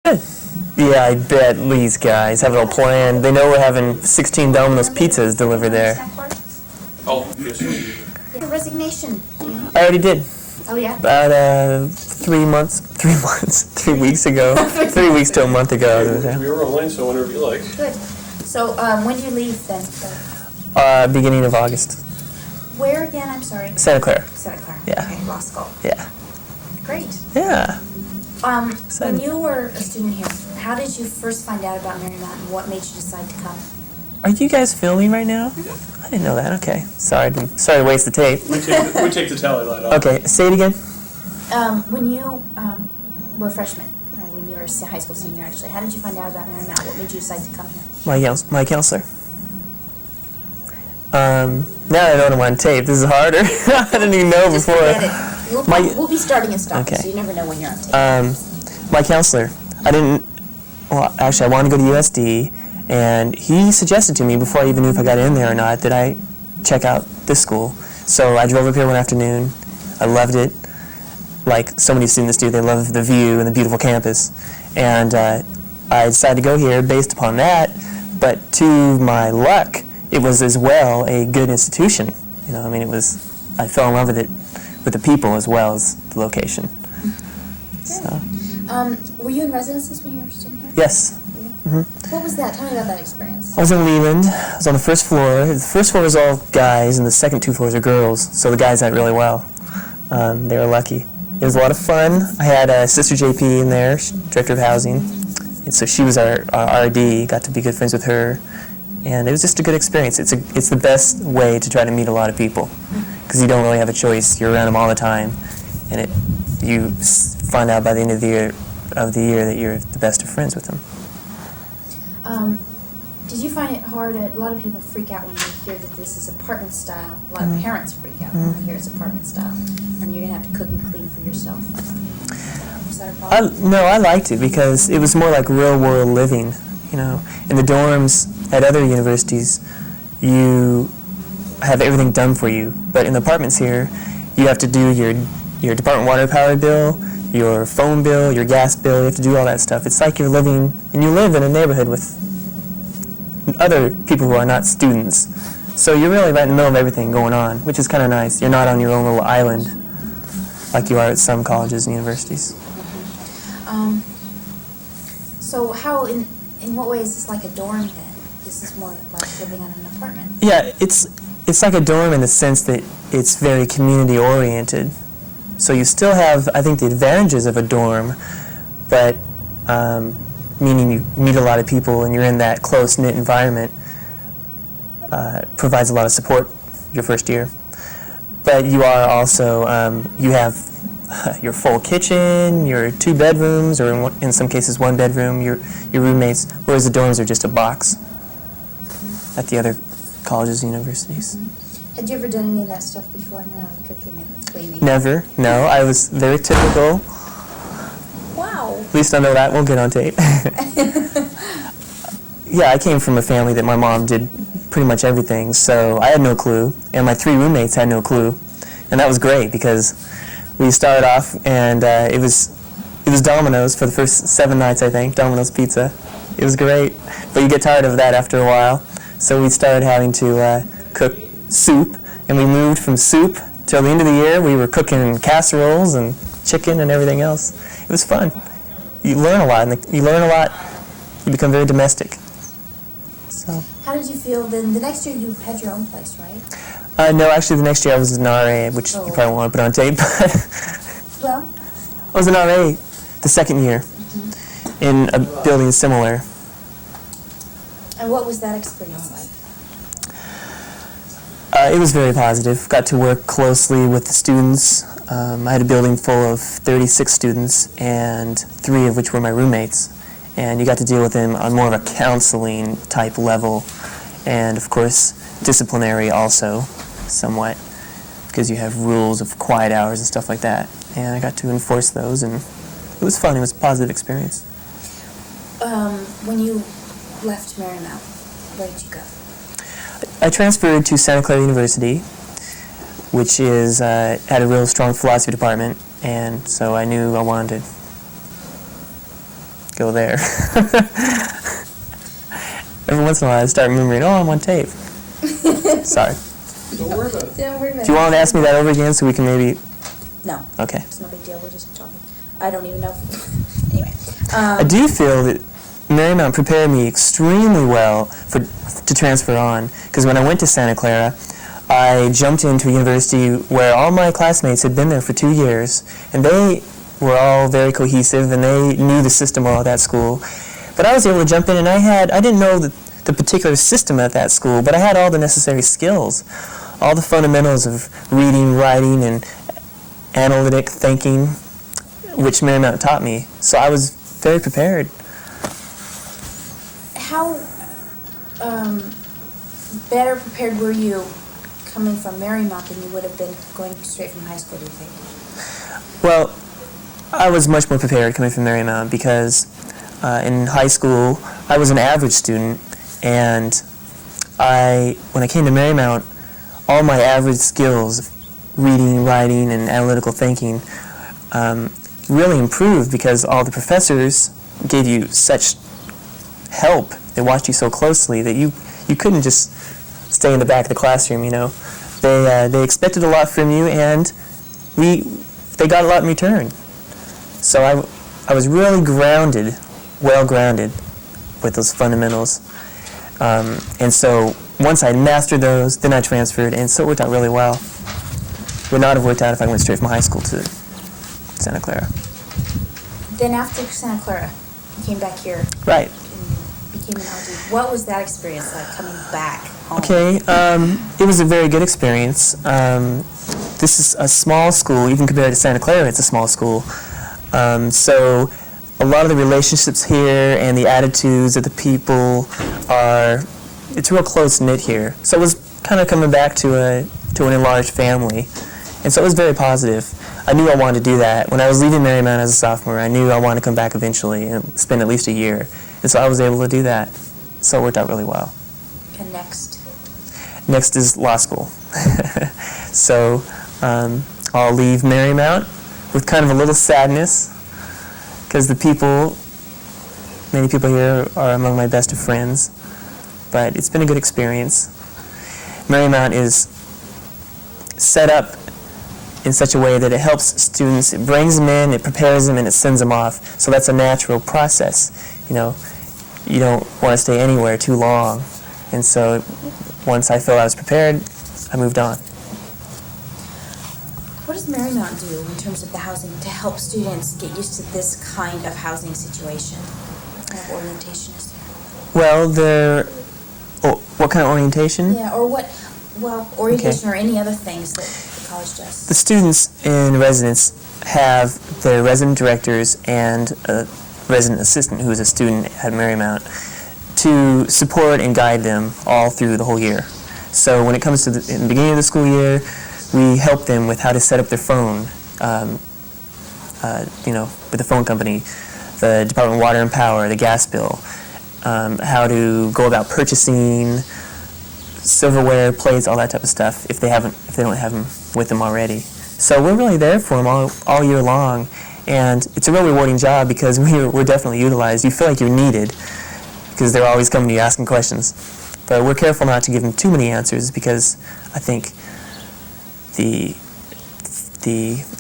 Good. Yeah, I bet these guys have it all planned. They know we're having 16 Domino's pizzas delivered there. Oh, yes, sir. Your resignation. I already did. Oh, yeah? About 3 weeks ago. 3 weeks to a month ago. We were rolling, so whenever you like. Good. So, when do you leave then? Beginning of August. Where again? I'm sorry. Santa Clara. Santa Clara. Yeah. Okay, law school. Yeah. Great. Yeah. When you were a student here, how did you first find out about Marymount and what made you decide to come? Are you guys filming right now? I didn't know that. Okay. Sorry to waste the tape. We take the tally light off. Okay. Say it again. When you were a freshman, when you were a high school senior, actually, how did you find out about Marymount? What made you decide to come here? My counselor. Now that I know I'm on tape, this is harder. I didn't even know Just before. forget it. We'll be starting and stopping, Okay. so you never know when you're on tape. My counselor, I wanted to go to USD, and he suggested to me, before I even knew if I got in there or not, that I check out this school. So I drove up here one afternoon. I loved it, like so many students do. They love the view and the beautiful campus. And I decided to go here based upon that, but to my luck, it was as well a good institution. You know, I mean, I fell in love with it, with the people as well as the location. So. Were you in residences when you were a student here? Yes. Yeah. Mm-hmm. What was that? Tell me about that experience. I was in Leland. I was on the first floor. The first floor was all guys, and the second two floors are girls. So the guys did really well. They were lucky. It was a lot of fun. I had Sister JP in there, director of housing, and so she was our RD. Got to be good friends with her, and it was just a good experience. It's the best way to try to meet a lot of people, because you don't really have a choice. You're around them all the time, and you find out by the end of the year that you're the best of friends with them. Did you find it hard? A lot of people freak out when they hear that this is apartment style. A lot of parents freak out when they hear it's apartment style, and you're gonna have to cook and clean for yourself. Was that a problem? No, I liked it because it was more like real world living. You know, in the dorms at other universities, you have everything done for you, but in the apartments here, you have to do your department water power bill, your phone bill, your gas bill. You have to do all that stuff. It's like you're living, and you live in a neighborhood with other people who are not students. So you're really right in the middle of everything going on, which is kind of nice. You're not on your own little island like you are at some colleges and universities. So how, in what way is this like a dorm then? This is more like living on an apartment. Yeah, it's like a dorm in the sense that it's very community oriented. So you still have, I think, the advantages of a dorm, but meaning you meet a lot of people and you're in that close-knit environment, provides a lot of support your first year. But you are also, you have your full kitchen, your 2 bedrooms, or in some cases 1 bedroom, your roommates, whereas the dorms are just a box at the other colleges and universities. Had you ever done any of that stuff before? No, cooking and cleaning. Never, no. I was very typical. Wow. At least I know that won't get on tape. Yeah, I came from a family that my mom did pretty much everything, so I had no clue, and my 3 roommates had no clue, and that was great because we started off and it was Domino's for the first 7 nights, I think. Domino's pizza. It was great, but you get tired of that after a while, so we started having to cook soup, and we moved from soup till the end of the year. We were cooking casseroles and chicken and everything else. It was fun. You learn a lot, and you become very domestic. So. How did you feel then? The next year you had your own place, right? No, actually the next year I was an RA, which you probably won't put on tape. Well? I was an RA the second year in a building similar. And what was that experience like? It was very positive. Got to work closely with the students. I had a building full of 36 students, and 3 of which were my roommates. And you got to deal with them on more of a counseling type level, and of course disciplinary also, somewhat, because you have rules of quiet hours and stuff like that. And I got to enforce those, and it was fun. It was a positive experience. When you left Marymount, where did you go? I transferred to Santa Clara University, which had a real strong philosophy department, and so I knew I wanted to go there. Every once in a while I start remembering, I'm on tape. Sorry. Don't worry about it. Don't worry about it. Do you want to ask me that over again so we can maybe... No. Okay. It's no big deal. We're just talking. I don't even know. Anyway. I do feel that Marymount prepared me extremely well to transfer on, because when I went to Santa Clara, I jumped into a university where all my classmates had been there for 2 years, and they were all very cohesive, and they knew the system well at that school. But I was able to jump in, and I didn't know the particular system at that school, but I had all the necessary skills, all the fundamentals of reading, writing, and analytic thinking, which Marymount taught me. So I was very prepared. How better prepared were you coming from Marymount than you would have been going straight from high school, do you think? Well, I was much more prepared coming from Marymount because in high school I was an average student, and when I came to Marymount, all my average skills, reading, writing, and analytical thinking, really improved because all the professors gave you such help. They watched you so closely that you couldn't just stay in the back of the classroom, you know. They expected a lot from you, and they got a lot in return. So I was really grounded, well grounded with those fundamentals. And so once I mastered those, then I transferred, and so it worked out really well. Would not have worked out if I went straight from high school to Santa Clara. Then after Santa Clara, you came back here. Right. And became an LD. What was that experience like coming back home? Okay, it was a very good experience. This is a small school, even compared to Santa Clara, it's a small school. So a lot of the relationships here and the attitudes of the people it's real close-knit here. So it was kind of coming back to an enlarged family. And so it was very positive. I knew I wanted to do that. When I was leaving Marymount as a sophomore, I knew I wanted to come back eventually and spend at least a year. And so I was able to do that. So it worked out really well. And next? Next is law school. So I'll leave Marymount with kind of a little sadness because many people here are among my best of friends. But it's been a good experience. Marymount is set up in such a way that it helps students, it brings them in, it prepares them, and it sends them off. So that's a natural process. You know, you don't want to stay anywhere too long. And so once I felt I was prepared, I moved on. What does Marymount do in terms of the housing to help students get used to this kind of housing situation? What kind of orientation is there? Well, what kind of orientation? Yeah, or orientation or any other things that the college does. The students in residence have their resident directors and a resident assistant who is a student at Marymount to support and guide them all through the whole year. So when it comes to in the beginning of the school year, we help them with how to set up their phone, with the phone company, the Department of Water and Power, the gas bill, how to go about purchasing silverware, plates, all that type of stuff if they don't have them with them already. So we're really there for them all year long, and it's a real rewarding job because we're definitely utilized. You feel like you're needed because they're always coming to you asking questions. But we're careful not to give them too many answers because I think the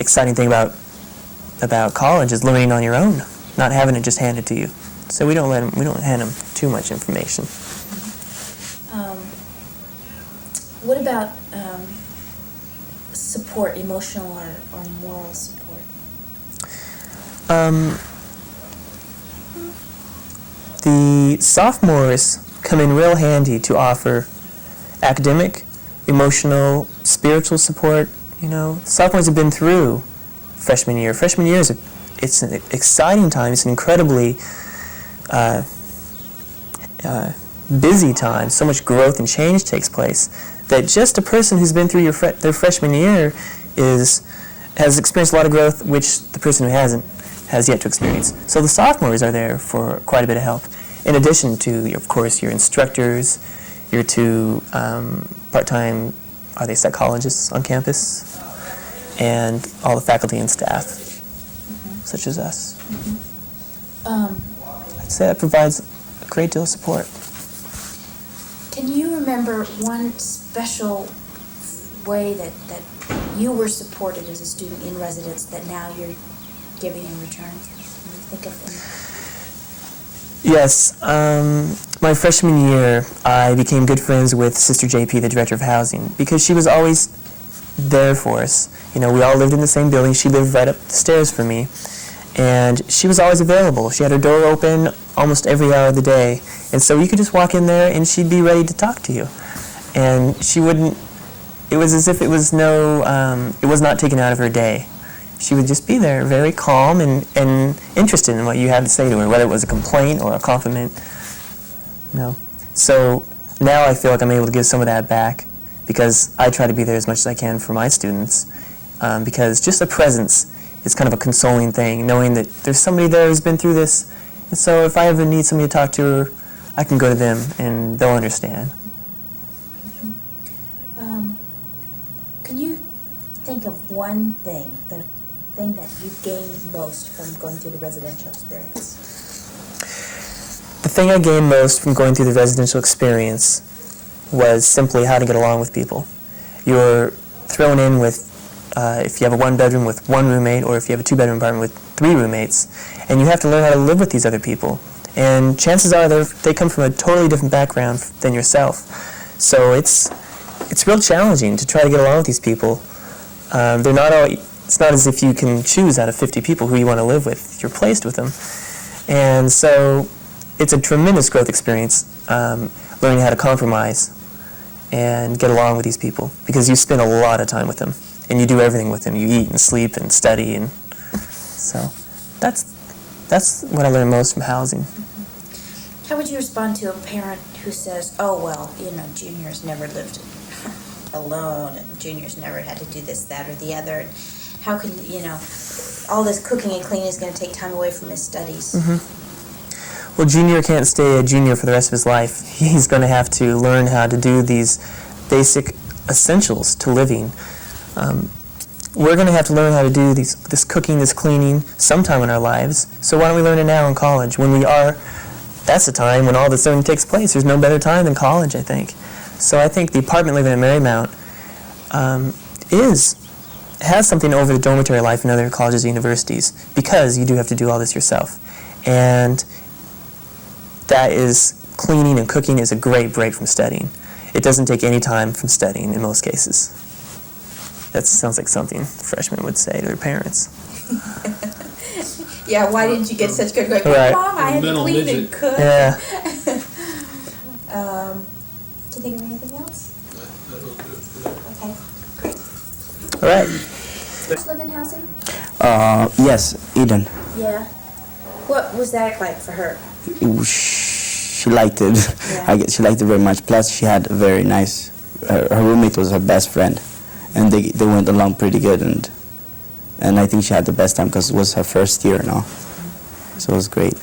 exciting thing about college is learning on your own, not having it just handed to you. So we don't hand them too much information. What about support, emotional or moral support? The sophomores come in real handy to offer academic, emotional, spiritual support. You know, sophomores have been through freshman year. Freshman year it's an exciting time. It's an incredibly busy time. So much growth and change takes place that just a person who's been through their freshman year has experienced a lot of growth, which the person who hasn't has yet to experience. So the sophomores are there for quite a bit of help. In addition to, of course, your instructors, your two part-time, are they psychologists on campus, and all the faculty and staff, such as us. say that provides a great deal of support. Can you remember one special way that you were supported as a student in residence that now you're giving in return? Can you think of any? Yes. My freshman year, I became good friends with Sister JP, the Director of Housing, because she was always there for us. You know, we all lived in the same building. She lived right up the stairs from me. And she was always available. She had her door open almost every hour of the day. And so you could just walk in there and she'd be ready to talk to you. And she wouldn't, it was as if it was it was not taken out of her day. She would just be there, very calm and interested in what you had to say to her, whether it was a complaint or a compliment. You know. So now I feel like I'm able to give some of that back because I try to be there as much as I can for my students. Because just a presence is kind of a consoling thing, knowing that there's somebody there who's been through this. And so if I ever need somebody to talk to, I can go to them and they'll understand. Can you think of one thing, the thing that you gained most from going through the residential experience? The thing I gained most from going through the residential experience was simply how to get along with people. You're thrown in with, if you have a one-bedroom with one roommate, or if you have a two-bedroom apartment with three roommates, and you have to learn how to live with these other people. And chances are they come from a totally different background than yourself. So it's real challenging to try to get along with these people. They're not all. It's not as if you can choose out of 50 people who you want to live with. You're placed with them, and so it's a tremendous growth experience, learning how to compromise and get along with these people because you spend a lot of time with them and you do everything with them. You eat and sleep and study, and so that's what I learned most from housing. How would you respond to a parent who says, "Oh well, Junior's never lived alone, and Junior's never had to do this, that, or the other. And how can all this cooking and cleaning is going to take time away from his studies?" Mm-hmm. Well, Junior can't stay a junior for the rest of his life. He's going to have to learn how to do these basic essentials to living. We're going to have to learn how to do this cooking, this cleaning, sometime in our lives. So why don't we learn it now in college? That's the time when all this learning takes place. There's no better time than college, I think. So I think the apartment living at Marymount has something over the dormitory life in other colleges and universities because you do have to do all this yourself. And that is, cleaning and cooking is a great break from studying. It doesn't take any time from studying in most cases. That sounds like something freshmen would say to their parents. Yeah, why didn't you get such good grades? Right. Mom, I had to Mental clean midget. and cook. Yeah. Do you think of anything else? That'll do it for that. Okay, great. All right. Just live in housing? Yes, Eden. Yeah. What was that like for her? She liked it. Yeah. She liked it very much. Plus, she had a very nice. Her roommate was her best friend, and they went along pretty good. And I think she had the best time because it was her first year now, so it was great.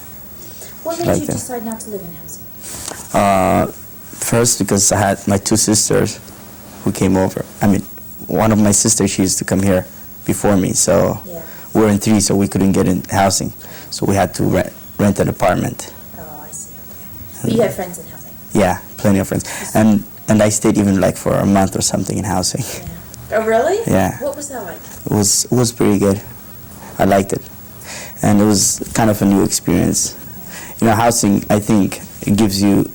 What She made liked you it. decide not to live in housing? First, because I had my two sisters who came over. I mean, one of my sisters, she used to come here before me, so Yeah. we were in three, so we couldn't get in housing, so we had to rent an apartment. Oh, I see. Okay. But you had friends in housing. Yeah, plenty of friends, and I stayed even like for a month or something in housing. Yeah. Oh, really? Yeah. What was that like? It was pretty good. I liked it, and it was kind of a new experience. You know, housing, I think, it gives you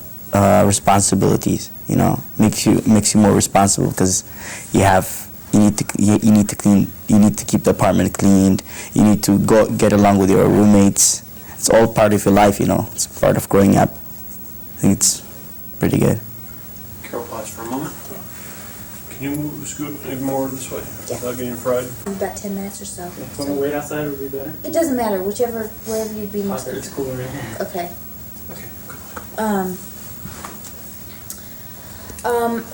responsibilities. You know, makes you more responsible because you need to clean. You need to keep the apartment cleaned. You need to go get along with your roommates. It's all part of your life. You know, it's part of growing up. I think it's pretty good. Carol, pause for a moment. Can you scoot any more this way Yeah. without getting fried? About 10 minutes or so. When we wait outside would be better. It doesn't matter, wherever you'd be most It's cooler in here. Okay. Okay, good.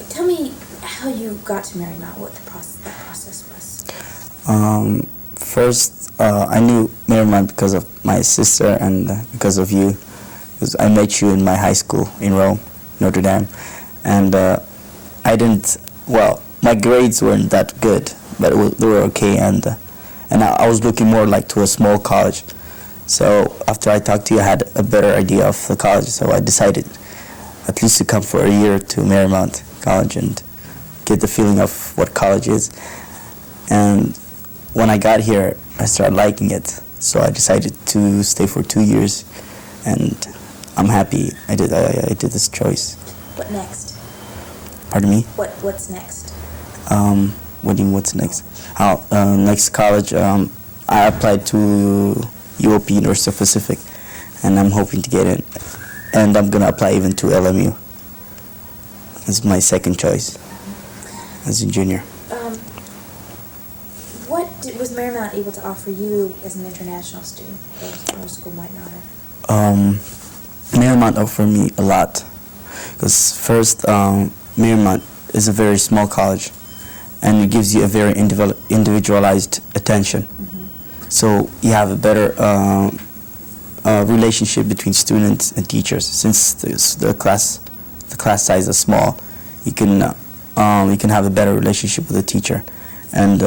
Tell me how you got to Marymount, what that process was. First, I knew Marymount because of my sister and because of you. Because I met you in my high school in Rome, Notre Dame, and my grades weren't that good, but they were okay, and I was looking more like to a small college. So after I talked to you, I had a better idea of the college. So I decided at least to come for a year to Marymount College and get the feeling of what college is. And when I got here, I started liking it. So I decided to stay for 2 years, and I'm happy I did this choice. What next? Pardon me? What's next? What do you mean, what's next? Next college, I applied to UOP, University of Pacific, and I'm hoping to get in. And I'm going to apply even to LMU. It's my second choice as a junior. Was Marymount able to offer you as an international student? Our school might not have. Marymount offered me a lot. Because first, Marymount is a very small college, and it gives you a very individualized attention. So you have a better relationship between students and teachers. Since the class size is small, you can have a better relationship with the teacher, and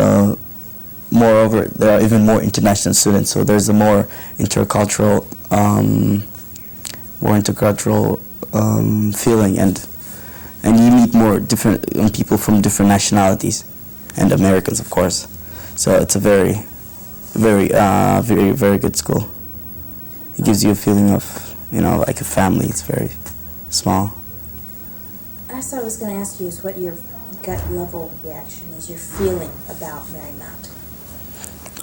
moreover, there are even more international students. So there's a more intercultural feeling, and you meet more different people from different nationalities, and Americans, of course. So it's a very good school. It gives you a feeling of, like a family. It's very small. That's what I was going to ask you, is what your gut level reaction is, your feeling about Marymount.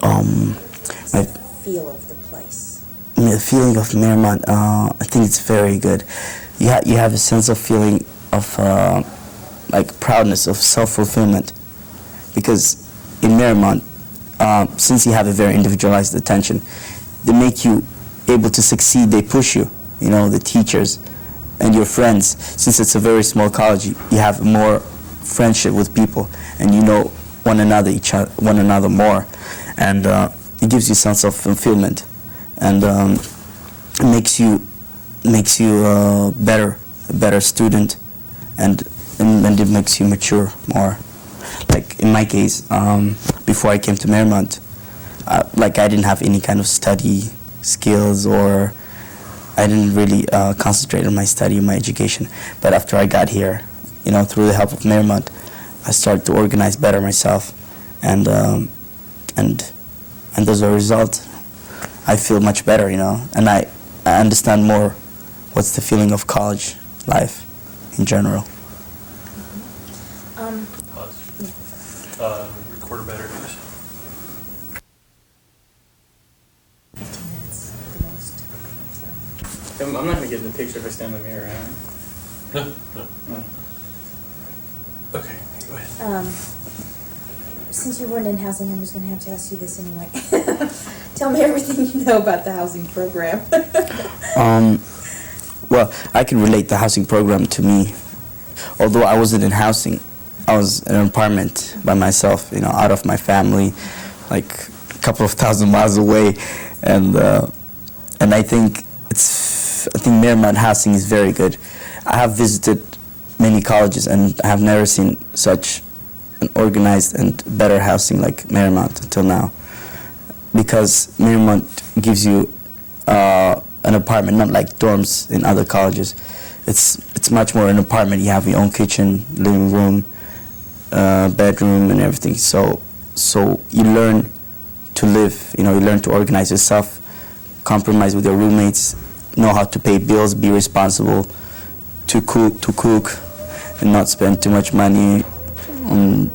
What's My the feel of the place? the feeling of Marymount, I think it's very good. You have a sense of feeling of like proudness, of self-fulfillment, because in Marymount, since you have a very individualized attention, they make you able to succeed. They push you, the teachers and your friends. Since it's a very small college, you have more friendship with people, and you know one another more, and it gives you a sense of fulfillment, and it makes you a better student, and it makes you mature more. Like in my case, before I came to Marymount, I didn't have any kind of study skills, or I didn't really concentrate on my study, my education. But after I got here, through the help of Marymount, I started to organize better myself, and as a result, I feel much better, and I understand more what's the feeling of college life in general. Pause. Recorder battery, please. 15 minutes at the most. I'm not gonna get in the picture if I stand in the mirror, right? No. No. Okay, go ahead. Since you weren't in housing, I'm just going to have to ask you this anyway. Tell me everything you know about the housing program. Well, I can relate the housing program to me. Although I wasn't in housing, I was in an apartment by myself, out of my family, like a couple of thousand miles away, and I think Marymount housing is very good. I have visited many colleges, and I have never seen such an organized and better housing like Marymount until now, because Marymount gives you an apartment, not like dorms in other colleges. It's much more an apartment. You have your own kitchen, living room, bedroom, and everything. So you learn to live. You learn to organize yourself, compromise with your roommates, know how to pay bills, be responsible, to cook, and not spend too much money on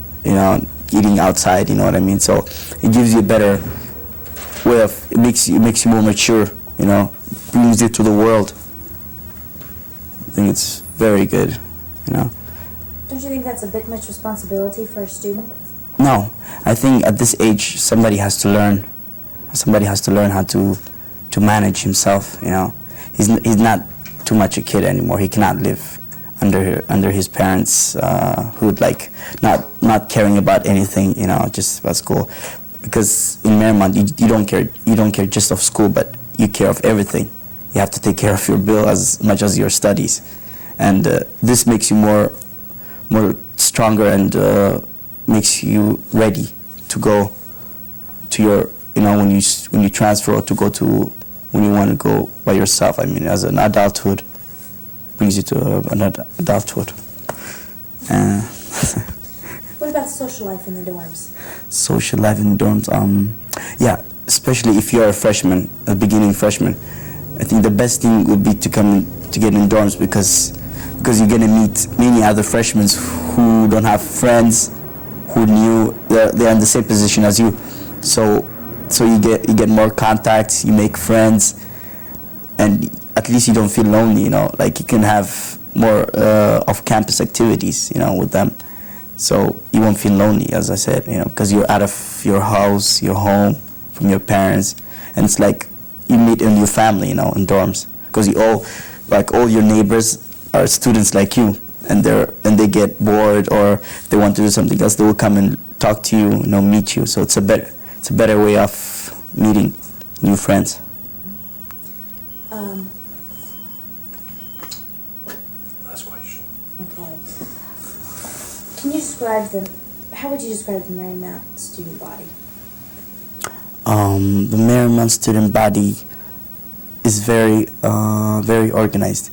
eating outside. You know what I mean? So it gives you a better way of. It makes you more mature. Brings you to the world. I think it's very good. Don't you think that's a bit much responsibility for a student? No, I think at this age somebody has to learn. Somebody has to learn how to manage himself. He's not too much a kid anymore. He cannot live under his parents who would not caring about anything. Just about school. Because in Marymount you don't care just of school, but you care of everything. You have to take care of your bill as much as your studies, and this makes you more stronger, and makes you ready to go to your when you transfer, or to go to when you want to go by yourself. I mean, as an adulthood, brings you to adulthood. What about social life in the dorms? Social life in the dorms, yeah, especially if you're a freshman, a beginning freshman, I think the best thing would be to get in dorms because you're gonna meet many other freshmen who don't have friends, who they're in the same position as you, so you get more contacts, you make friends, and at least you don't feel lonely, you know, like you can have more off-campus activities, you know, with them. So you won't feel lonely, as I said, you know, because you're out of your house, your home, from your parents, and it's like you meet in your family, you know, in dorms, because all your neighbors are students like you, and they get bored or they want to do something else, they will come and talk to you, you know, meet you. So it's a better way of meeting new friends. Last question. Okay. How would you describe the Marymount student body? The Marymount student body is very organized.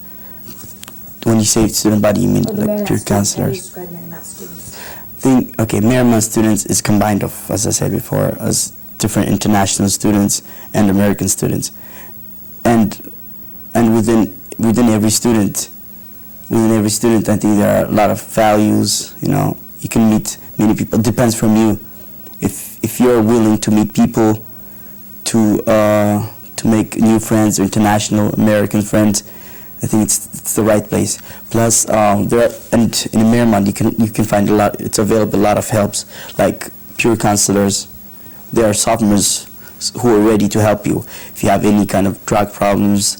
When you say student body, you mean like your counselors? How do you describe Marymount students? Marymount students is combined of, as I said before, as different international students and American students, and within every student, I think there are a lot of values. You know, you can meet many people. It depends from you. If you're willing to meet people, to make new friends, international American friends, I think it's the right place. Plus, in Marymount you can find a lot. It's available a lot of helps, like peer counselors. There are sophomores who are ready to help you if you have any kind of drug problems,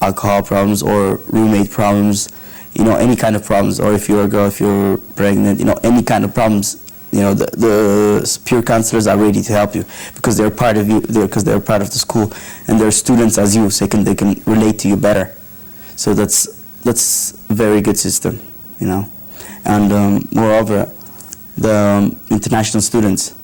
alcohol problems, or roommate problems. You know, any kind of problems, or if you're a girl, if you're pregnant, you know, any kind of problems. You know, the peer counselors are ready to help you because they're part of you, because they're part of the school, and they're students as you, so they can relate to you better. So that's a very good system, you know. And moreover, the international students,